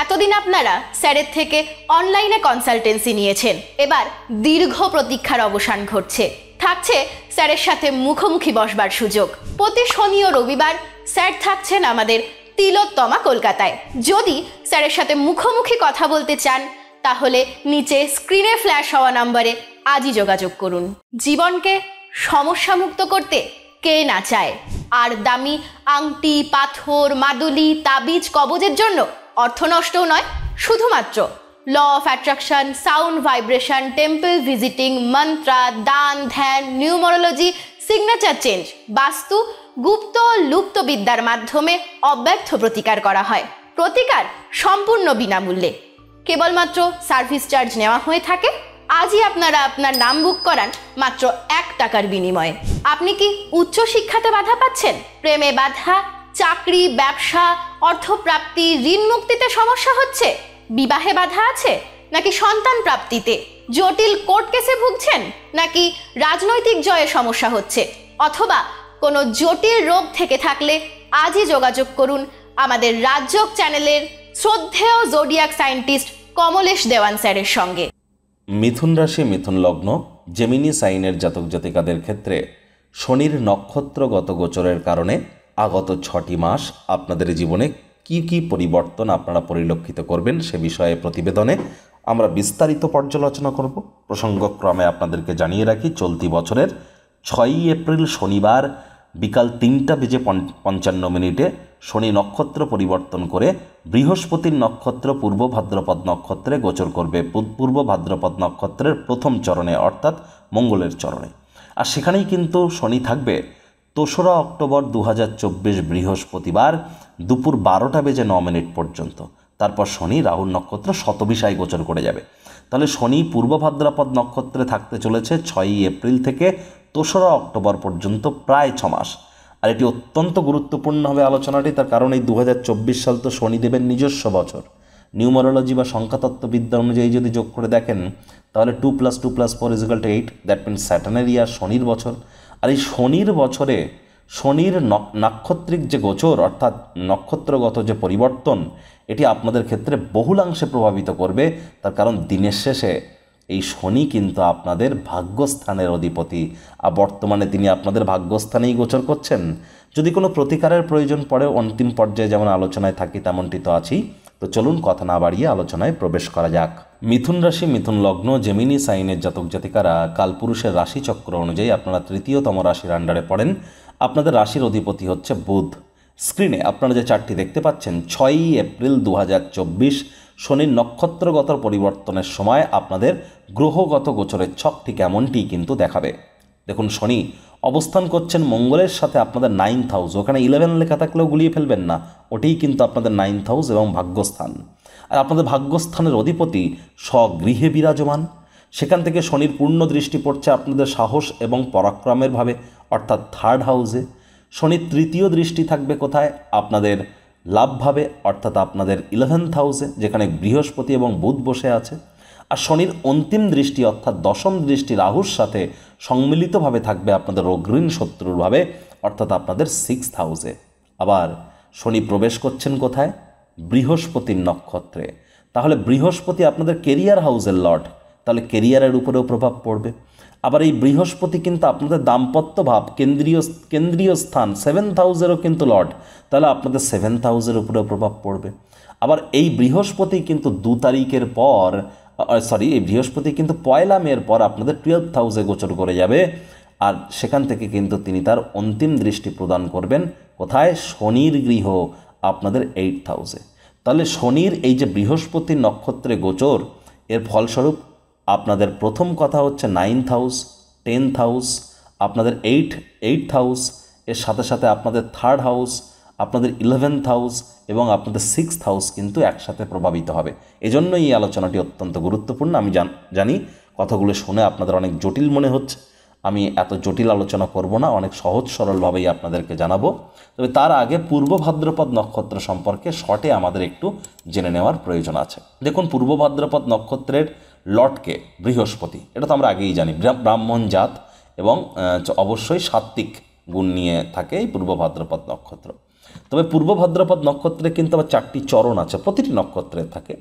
এতদিন আপনারা স্যারের থেকে অনলাইনে কনসালটেন্সি নিয়েছেন, এবার দীর্ঘ প্রতীক্ষার অবসান ঘটছে। থাকছে স্যারের সাথে মুখোমুখি বসবার সুযোগ। প্রতি শনি ও রবিবার স্যার থাকছেন আমাদের তিলোত্তমা কলকাতায়। যদি স্যারের সাথে মুখোমুখি কথা বলতে চান তাহলে নিচে স্ক্রিনে ফ্ল্যাশ হওয়া নম্বরে আজই যোগাযোগ করুন। জীবনকে সমস্যামুক্ত করতে কে না চায়? আর দামি আংটি, পাথর, মাদুলি, তাবিজ, কবজের জন্য অর্থ নষ্টও নয়, শুধুমাত্র law of attraction, sound vibration, temple visiting, mantra, দান, ধ্যান, নিউমারোলজি, সিগনেচার চেঞ্জ, বাস্তু, গুপ্ত লুপ্ত বিদ্যার মাধ্যমে অব্যর্থ প্রতিকার করা হয়। প্রতিকার সম্পূর্ণ বিনামূল্যে, কেবলমাত্র সার্ভিস চার্জ নেওয়া হয়ে থাকে। আজই আপনারা আপনার নাম বুক করান মাত্র 1 টাকার বিনিময়ে। আপনি কি উচ্চ শিক্ষাতে বাধা পাচ্ছেন? প্রেমে বাধা, চাকরি, ব্যবসা, অর্থপ্রাপ্তি, ঋণ মুক্তিতে সমস্যা হচ্ছে? বিবাহে বাধা আছে? নাকি সন্তান প্রাপ্তিতে? জটিল কোর্ট কেসে ভুগছেন? নাকি রাজনৈতিক জয়ে সমস্যা হচ্ছে? অথবা কোনো জটিল রোগ থেকে থাকলে আজই যোগাযোগ করুন আমাদের রাজযোগ চ্যানেলের শ্রদ্ধেয় জোডিয়াক সায়েন্টিস্ট কমলেশ দেওয়ান স্যারের সঙ্গে। মিথুন রাশি, মিথুন লগ্ন, জেমিনি সাইনের জাতক জাতিকাদের ক্ষেত্রে শনির নক্ষত্রগত গোচরের কারণে আগত 6টি মাস আপনাদের জীবনে কি কি পরিবর্তন আপনারা পরিলক্ষিত করবেন সে বিষয়ে প্রতিবেদনে আমরা বিস্তারিত পর্যালোচনা করব। প্রসঙ্গক্রমে আপনাদেরকে জানিয়ে রাখি, চলতি বছরের 6ই এপ্রিল শনিবার বিকাল 3:55 শনি নক্ষত্র পরিবর্তন করে বৃহস্পতির নক্ষত্র পূর্ব ভাদ্রপদ নক্ষত্রে গোচর করবে, পূর্ব ভাদ্রপদ নক্ষত্রের প্রথম চরণে অর্থাৎ মঙ্গলের চরণে। আর সেখানেই কিন্তু শনি থাকবে 2রা অক্টোবর 2024 বৃহস্পতিবার দুপুর 12:09 পর্যন্ত। তারপর শনি রাহুর নক্ষত্র শতবিষায় গোচর করে যাবে। তাহলে শনি পূর্ব ভাদ্রপদ নক্ষত্রে থাকতে চলেছে 6ই এপ্রিল থেকে 2রা অক্টোবর পর্যন্ত, প্রায় 6 মাস। আর এটি অত্যন্ত গুরুত্বপূর্ণ হবে আলোচনাটি, তার কারণ এই 2024 সাল তো শনিদেবের নিজস্ব বছর। নিউমারোলজি বা সংখ্যাতত্ত্ববিদ্যা অনুযায়ী যদি যোগ করে দেখেন তাহলে 2 + 2 + 4 = 8, দ্যাট মিনস স্যাটার্নের ইয়ার, শনির বছর। আর এই শনির বছরে শনির নাক্ষত্রিক যে গোচর অর্থাৎ নক্ষত্রগত যে পরিবর্তন, এটি আপনাদের ক্ষেত্রে বহুলাংশে প্রভাবিত করবে। তার কারণ দিনের শেষে এই শনি কিন্তু আপনাদের ভাগ্যস্থানের অধিপতি, আর বর্তমানে তিনি আপনাদের ভাগ্যস্থানেই গোচর করছেন। যদি কোনো প্রতিকারের প্রয়োজন পড়ে অন্তিম পর্যায়ে যেমন আলোচনায় থাকি তেমনটি তো আছেই। তো চলুন কথা না বাড়িয়ে আলোচনায় প্রবেশ করা যাক। মিথুন রাশি, মিথুন লগ্ন, জেমিনি সাইনের জাতক জাতিকারা কালপুরুষের রাশিচক্র অনুযায়ী আপনারা 3য়তম রাশির আন্ডারে পড়েন। আপনাদের রাশির অধিপতি হচ্ছে বুধ। স্ক্রিনে আপনারা যে চার্টটি দেখতে পাচ্ছেন, 6ই এপ্রিল 2024 শনির নক্ষত্রগত পরিবর্তনের সময় আপনাদের গ্রহগত গোচরের ছক ঠিক এমনটি কিন্তু দেখাবে। দেখুন, শনি অবস্থান করছেন মঙ্গলের সাথে আপনাদের 9th হাউস। ওখানে 11 লেখা থাকলেও গুলিয়ে ফেলবেন না, ওটিই কিন্তু আপনাদের 9th হাউস এবং ভাগ্যস্থান। আর আপনাদের ভাগ্যস্থানের অধিপতি স্বগৃহে বিরাজমান। সেখান থেকে শনির পূর্ণ দৃষ্টি পড়ছে আপনাদের সাহস এবং পরাক্রমের ভাবে অর্থাৎ 3rd হাউসে। শনির 3য় দৃষ্টি থাকবে কোথায়? আপনাদের লাভভাবে অর্থাৎ আপনাদের 11th হাউসে, যেখানে বৃহস্পতি এবং বুধ বসে আছে। আর শনির অন্তিম দৃষ্টি অর্থাৎ 10ম দৃষ্টি রাহুর সাথে সম্মিলিতভাবে থাকবে আপনাদের অগ্রীণ শত্রুর ভাবে অর্থাৎ আপনাদের 6th হাউসে। আবার শনি প্রবেশ করছেন কোথায়? বৃহস্পতির নক্ষত্রে। তাহলে বৃহস্পতি আপনাদের কেরিয়ার হাউসের লর্ড, তাহলে কেরিয়ারের উপরেও প্রভাব পড়বে। আবার এই বৃহস্পতি কিন্তু আপনাদের দাম্পত্য ভাব, কেন্দ্রীয় স্থান 7th হাউসেরও কিন্তু লর্ড, তাহলে আপনাদের 7th হাউসের উপরেও প্রভাব পড়বে। আবার এই বৃহস্পতি কিন্তু 2 তারিখের পর এই বৃহস্পতি কিন্তু 1 মের পর আপনাদের 12th হাউসে গোচর করে যাবে। আর সেখান থেকে কিন্তু তিনি তার অন্তিম দৃষ্টি প্রদান করবেন কোথায়? শনির গৃহ আপনাদের 8th হাউসে। তাহলে শনির এই যে বৃহস্পতির নক্ষত্রে গোচর, এর ফলস্বরূপ আপনাদের প্রথম কথা হচ্ছে 9th হাউস, 10th হাউস, আপনাদের 8th হাউস, এর সাথে সাথে আপনাদের 3rd হাউস, আপনাদের 11th হাউস এবং আপনাদের 6th হাউস কিন্তু একসাথে প্রভাবিত হবে। এজন্য এই আলোচনাটি অত্যন্ত গুরুত্বপূর্ণ। আমি জানি কথাগুলো শুনে আপনাদের অনেক জটিল মনে হচ্ছে, আমি এত জটিল আলোচনা করব না, অনেক সহজ সরলভাবেই আপনাদেরকে জানাবো। তবে তার আগে পূর্ব ভাদ্রপদ নক্ষত্র সম্পর্কে শর্টে আমাদের একটু জেনে নেওয়ার প্রয়োজন আছে। দেখুন, পূর্ব ভাদ্রপদ নক্ষত্রের লর্ডকে বৃহস্পতি, এটা তো আমরা আগেই জানি, ব্রাহ্মণ জাত এবং অবশ্যই সাত্ত্বিক গুণ নিয়ে থাকে এই পূর্ব ভাদ্রপদ নক্ষত্র। তবে পূর্ব ভাদ্রপদ নক্ষত্রে কিন্তু আবার 4টি চরণ আছে, প্রতিটি নক্ষত্রে থাকে।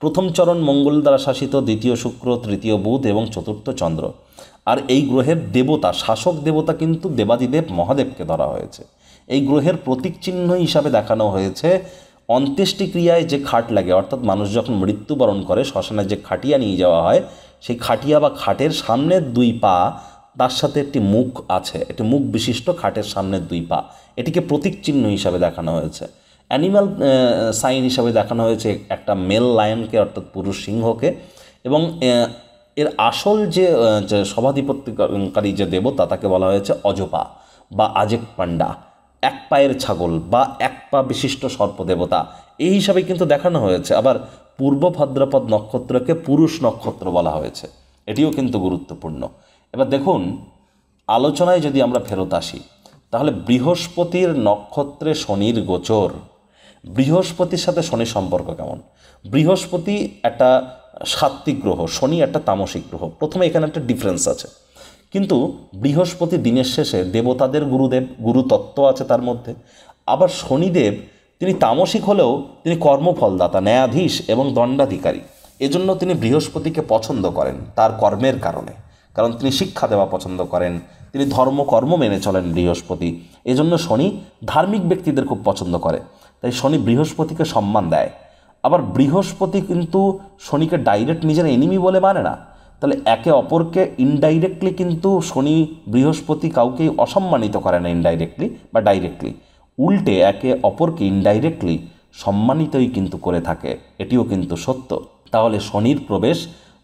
প্রথম চরণ মঙ্গল দ্বারা শাসিত, দ্বিতীয় শুক্র, তৃতীয় বুধ এবং চতুর্থ চন্দ্র। আর এই গ্রহের দেবতা, শাসক দেবতা কিন্তু দেবাদিদেব মহাদেবকে ধরা হয়েছে। এই গ্রহের প্রতীক চিহ্ন হিসাবে দেখানো হয়েছে অন্ত্যেষ্টিক্রিয়ায় যে খাট লাগে, অর্থাৎ মানুষ যখন মৃত্যুবরণ করে শ্মশানে যে খাটিয়া নিয়ে যাওয়া হয়, সেই খাটিয়া বা খাটের সামনের 2 পা, তার সাথে একটি মুখ আছে, একটি মুখ বিশিষ্ট খাটের সামনের 2 পা, এটিকে প্রতীক চিহ্ন হিসাবে দেখানো হয়েছে। অ্যানিম্যাল সাইন হিসাবে দেখানো হয়েছে একটা মেল লায়নকে, অর্থাৎ পুরুষ সিংহকে। এবং এর আসল যে সভাধিপত্যকারী যে দেবতা, তাকে বলা হয়েছে অজপা বা আজেক পান্ডা, 1 পায়ের ছাগল বা 1 পা বিশিষ্ট সর্পদেবতা, এই হিসাবে কিন্তু দেখানো হয়েছে। আবার পূর্ব ভাদ্রপদ নক্ষত্রকে পুরুষ নক্ষত্র বলা হয়েছে, এটিও কিন্তু গুরুত্বপূর্ণ। এবার দেখুন, আলোচনায় যদি আমরা ফেরত আসি, তাহলে বৃহস্পতির নক্ষত্রে শনির গোচর, বৃহস্পতির সাথে শনির সম্পর্ক কেমন? বৃহস্পতি একটা সাত্ত্বিক গ্রহ, শনি একটা তামসিক গ্রহ। প্রথমে এখানে একটা ডিফারেন্স আছে, কিন্তু বৃহস্পতি দিনের শেষে দেবতাদের গুরুদেব, গুরুতত্ত্ব আছে তার মধ্যে। আবার শনিদেব তিনি তামসিক হলেও তিনি কর্মফলদাতা, ন্যায়াধীশ এবং দণ্ডাধিকারী। এজন্য তিনি বৃহস্পতিকে পছন্দ করেন তার কর্মের কারণে, কারণ তিনি শিক্ষা দেওয়া পছন্দ করেন, তিনি ধর্মকর্ম মেনে চলেন বৃহস্পতি। এজন্য শনি ধার্মিক ব্যক্তিদের খুব পছন্দ করে, তাই শনি বৃহস্পতিকে সম্মান দেয়। আবার বৃহস্পতি কিন্তু শনিকে ডাইরেক্ট নিজের এনিমি বলে মানে না, তাহলে একে অপরকে ইনডাইরেক্টলি কিন্তু শনি বৃহস্পতি কাউকেই অসম্মানিত করে না ইনডাইরেক্টলি বা ডাইরেক্টলি, উল্টে একে অপরকে ইনডাইরেক্টলি সম্মানিতই কিন্তু করে থাকে, এটিও কিন্তু সত্য। তাহলে শনির প্রবেশ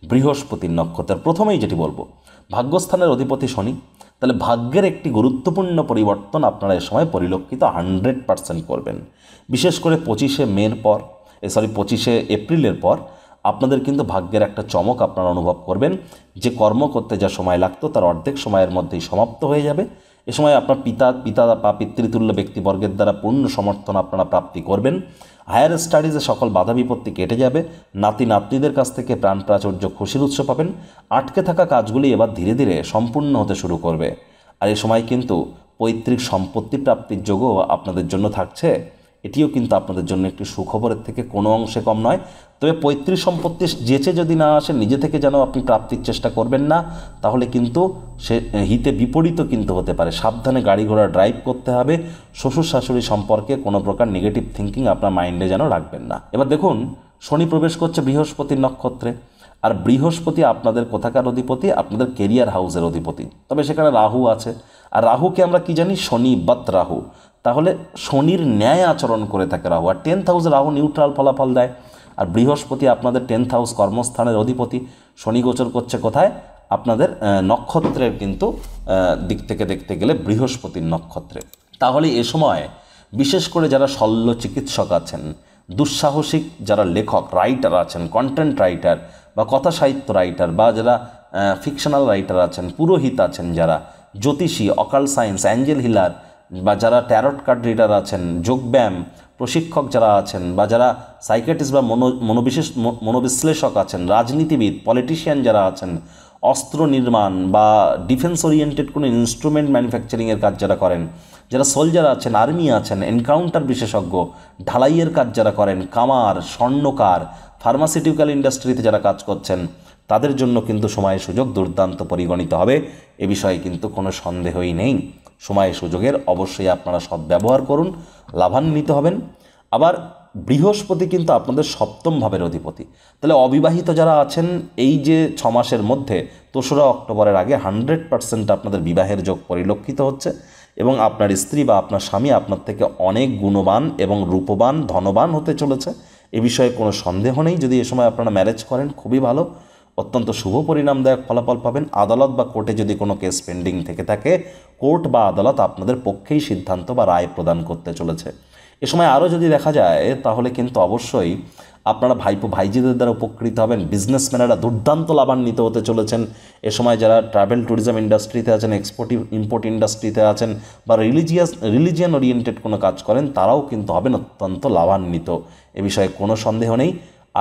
বৃহস্পতির নক্ষত্রের, প্রথমেই যেটি বলবো, ভাগ্যস্থানের অধিপতি শনি, তাহলে ভাগ্যের একটি গুরুত্বপূর্ণ পরিবর্তন আপনারা এ সময় পরিলক্ষিত 100% করবেন। বিশেষ করে 25শে এপ্রিলের পর আপনাদের কিন্তু ভাগ্যের একটা চমক আপনারা অনুভব করবেন। যে কর্ম করতে যা সময় লাগতো তার অর্ধেক সময়ের মধ্যেই সমাপ্ত হয়ে যাবে। এ সময় আপনার পিতা বা পিতৃতুল্য ব্যক্তিবর্গের দ্বারা পূর্ণ সমর্থন আপনারা প্রাপ্তি করবেন। হায়ার স্টাডিজে সকল বাধা বিপত্তি কেটে যাবে। নাতি নাতনিদের কাছ থেকে প্রাণ প্রাচুর্য খুশির উৎস পাবেন। আটকে থাকা কাজগুলি এবার ধীরে ধীরে সম্পূর্ণ হতে শুরু করবে। আর এ সময় কিন্তু পৈতৃক সম্পত্তি প্রাপ্তির যোগও আপনাদের জন্য থাকছে। এটিও কিন্তু আপনাদের জন্য একটি সুখবরের থেকে কোনো অংশে কম নয়। তবে পৈতৃক সম্পত্তি যেচে যদি না আসে, নিজে থেকে যেন আপনি প্রাপ্তির চেষ্টা করবেন না, তাহলে কিন্তু সে হিতে বিপরীত কিন্তু হতে পারে। সাবধানে গাড়ি ঘোড়া ড্রাইভ করতে হবে। শ্বশুর শাশুড়ি সম্পর্কে কোনো প্রকার নেগেটিভ থিঙ্কিং আপনার মাইন্ডে যেন রাখবেন না। এবার দেখুন, শনি প্রবেশ করছে বৃহস্পতির নক্ষত্রে, আর বৃহস্পতি আপনাদের কোথাকার অধিপতি? আপনাদের কেরিয়ার হাউসের অধিপতি। তবে সেখানে রাহু আছে, আর রাহুকে আমরা কি জানি? শনি বৎ রাহু। তাহলে শনির ন্যায় আচরণ করে থাকে রাহু। আর 10th হাউসে রাহু নিউট্রাল ফলাফল দেয়। আর বৃহস্পতি আপনাদের 10th হাউস কর্মস্থানের অধিপতি। শনি গোচর করছে কোথায়? আপনাদের নক্ষত্রের কিন্তু দিক থেকে দেখতে গেলে বৃহস্পতির নক্ষত্রে। তাহলে এ সময় বিশেষ করে যারা শল্য চিকিৎসক আছেন, দুঃসাহসিক যারা লেখক রাইটার আছেন, কন্টেন্ট রাইটার বা কথা সাহিত্য রাইটার, বা যারা ফিকশনাল রাইটার আছেন, পুরোহিত আছেন, যারা জ্যোতিষী, অকাল সায়েন্স, অ্যাঞ্জেল হিলার, বা যারা ট্যারট কার্ড রিডার আছেন, যোগব্যায়াম প্রশিক্ষক যারা আছেন, বা যারা সাইকিয়াট্রিস্ট বা মনোবিশ্লেষক আছেন, রাজনীতিবিদ, পলিটিশিয়ান যারা আছেন, অস্ত্র নির্মাণ বা ডিফেন্স ওরিয়েন্টেড কোনো ইনস্ট্রুমেন্ট ম্যানুফ্যাকচারিংয়ের কাজ যারা করেন, যারা সোলজার আছেন, আর্মি আছেন, এনকাউন্টার বিশেষজ্ঞ, ঢালাইয়ের কাজ যারা করেন, কামার, স্বর্ণকার, ফার্মাসিউটিক্যাল ইন্ডাস্ট্রিতে যারা কাজ করছেন, তাদের জন্য কিন্তু সময় সুযোগ দুর্দান্ত পরিগণিত হবে। এ বিষয়ে কিন্তু কোনো সন্দেহই নেই। সময় সুযোগের অবশ্যই আপনারা সদ্ব্যবহার করুন, লাভান্বিত হবেন। আবার বৃহস্পতি কিন্তু আপনাদের 7ম ভাবের অধিপতি। তাহলে অবিবাহিত যারা আছেন, এই যে 6 মাসের মধ্যে 2রা অক্টোবরের আগে 100% আপনাদের বিবাহের যোগ পরিলক্ষিত হচ্ছে, এবং আপনার স্ত্রী বা আপনার স্বামী আপনার থেকে অনেক গুণবান এবং রূপবান, ধনবান হতে চলেছে। এ বিষয়ে কোনো সন্দেহ নেই। যদি এ সময় আপনারা ম্যারেজ করেন, খুবই ভালো, অত্যন্ত শুভ পরিণামদায়ক ফলাফল পাবেন। আদালত বা কোর্টে যদি কোনো কেস পেন্ডিং থেকে থাকে, কোর্ট বা আদালত আপনাদের পক্ষেই সিদ্ধান্ত বা রায় প্রদান করতে চলেছে। এ সময় আরও যদি দেখা যায়, তাহলে কিন্তু অবশ্যই আপনারা ভাইপো ভাইজিদের দ্বারা উপকৃত হবেন। বিজনেসম্যানেরা দুর্দান্ত লাভান্বিত হতে চলেছেন। এ সময় যারা ট্রাভেল ট্যুরিজম ইন্ডাস্ট্রিতে আছেন, এক্সপোর্ট ইম্পোর্ট ইন্ডাস্ট্রিতে আছেন, বা রিলিজিয়ান ওরিয়েন্টেড কোনো কাজ করেন, তারাও কিন্তু হবেন অত্যন্ত লাভান্বিত। এ বিষয়ে কোনো সন্দেহ নেই।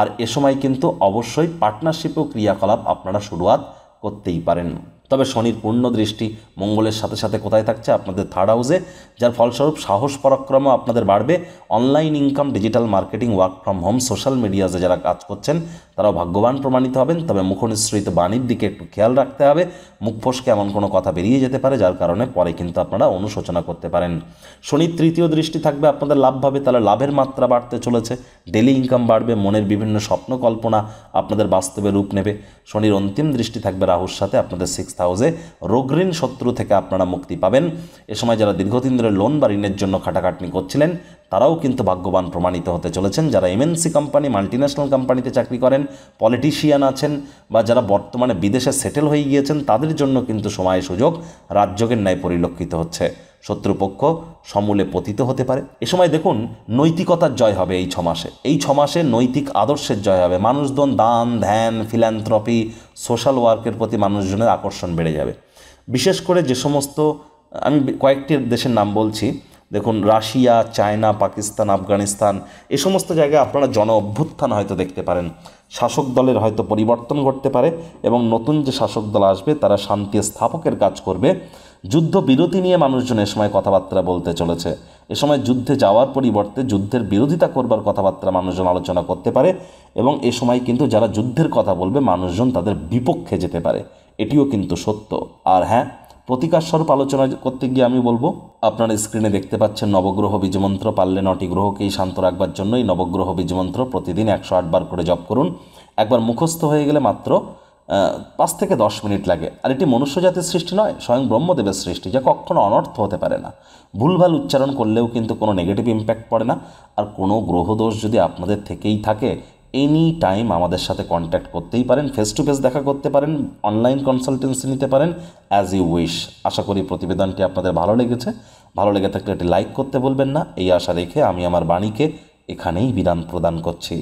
আর এ সময় কিন্তু অবশ্যই পার্টনারশিপ ও ক্রিয়াকলাপ আপনারা শুরুয়াত করতেই পারেন। তবে শনির পূর্ণ দৃষ্টি মঙ্গলের সাথে সাথে কোথায় থাকছে? আপনাদের থার্ড হাউসে, যার ফলস্বরূপ সাহস পরাক্রমও আপনাদের বাড়বে। Online income, digital marketing, work from home, social মিডিয়াতে যারা কাজ করছেন তারাও ভাগ্যবান প্রমাণিত হবেন। তবে মুখনিসৃত বাণীর দিকে একটু খেয়াল রাখতে হবে। মুখ ফসকে এমন কোনো কথা বেরিয়ে যেতে পারে যার কারণে পরে কিন্তু আপনারা অনুশোচনা করতে পারেন। শনির তৃতীয় দৃষ্টি থাকবে আপনাদের লাভভাবে, তাহলে লাভের মাত্রা বাড়তে চলেছে, ডেলি ইনকাম বাড়বে, মনের বিভিন্ন স্বপ্ন কল্পনা আপনাদের বাস্তবে রূপ নেবে। শনির অন্তিম দৃষ্টি থাকবে রাহুর সাথে আপনাদের সিক্সথ হাউসে, রোগঋণ শত্রু থেকে আপনারা মুক্তি পাবেন। এ সময় যারা দীর্ঘদিন ধরে লোন বা ঋণের জন্য খাটাখাটনি করছিলেন তারাও কিন্তু ভাগ্যবান প্রমাণিত হতে চলেছেন। যারা এমএনসি কোম্পানি, মাল্টিন্যাশনাল কোম্পানিতে চাকরি করেন, পলিটিশিয়ান আছেন বা যারা বর্তমানে বিদেশে সেটেল হয়ে গিয়েছেন তাদের জন্য কিন্তু সময় সুযোগ রাজযোগের ন্যায় পরিলক্ষিত হচ্ছে। শত্রুপক্ষ সমূলে পতিত হতে পারে। এ সময় দেখুন নৈতিকতার জয় হবে এই 6 মাসে। এই 6 মাসে নৈতিক আদর্শের জয় হবে। মানুষজন দান, ধ্যান, ফিল্যান্থ্রপি, সোশ্যাল ওয়ার্কের প্রতি মানুষজনের আকর্ষণ বেড়ে যাবে। বিশেষ করে যে সমস্ত, আমি কয়েকটি দেশের নাম বলছি, দেখুন রাশিয়া, চায়না, পাকিস্তান, আফগানিস্তান, এ সমস্ত জায়গায় আপনারা জন অভ্যুত্থান হয়তো দেখতে পারেন। শাসক দলের হয়তো পরিবর্তন ঘটতে পারে এবং নতুন যে শাসক দল আসবে তারা শান্তি স্থাপকের কাজ করবে। যুদ্ধ বিরতি নিয়ে মানুষজন এ সময় কথাবার্তা বলতে চলেছে। এ সময় যুদ্ধে যাওয়ার পরিবর্তে যুদ্ধের বিরোধিতা করবার কথাবার্তা মানুষজন আলোচনা করতে পারে এবং এ সময় কিন্তু যারা যুদ্ধের কথা বলবে মানুষজন তাদের বিপক্ষে যেতে পারে, এটিও কিন্তু সত্য। আর হ্যাঁ, প্রতিকার স্বরূপ আলোচনা করতে গিয়ে আমি বলবো, আপনারা স্ক্রিনে দেখতে পাচ্ছেন নবগ্রহ বীজমন্ত্র। পারলে 9টি গ্রহকেই শান্ত রাখবার জন্য এই নবগ্রহ বীজমন্ত্র প্রতিদিন 108 বার করে জপ করুন। একবার মুখস্থ হয়ে গেলে মাত্র 5 থেকে 10 মিনিট লাগে। আর এটি মনুষ্যজাতির সৃষ্টি নয়, স্বয়ং ব্রহ্মদেবের সৃষ্টি, যা কখনো অনর্থ হতে পারে না। ভুলভাল উচ্চারণ করলেও কিন্তু কোনো নেগেটিভ ইম্প্যাক্ট পড়ে না। আর কোনো গ্রহদোষ যদি আপনাদের থেকেই থাকে, এনি টাইম আমাদের সাথে কন্ট্যাক্ট করতেই পারেন, ফেস টু ফেস দেখা করতে পারেন, অনলাইন কনসালটেন্সি নিতে পারেন, অ্যাজ ইউ উইশ। আশা করি প্রতিবেদনটি আপনাদের ভালো লেগেছে। ভালো লেগে থাকলে এটি লাইক করতে বলবেন না। এই আশা রেখে আমি আমার বাণীকে এখানেই বিরাম প্রদান করছি।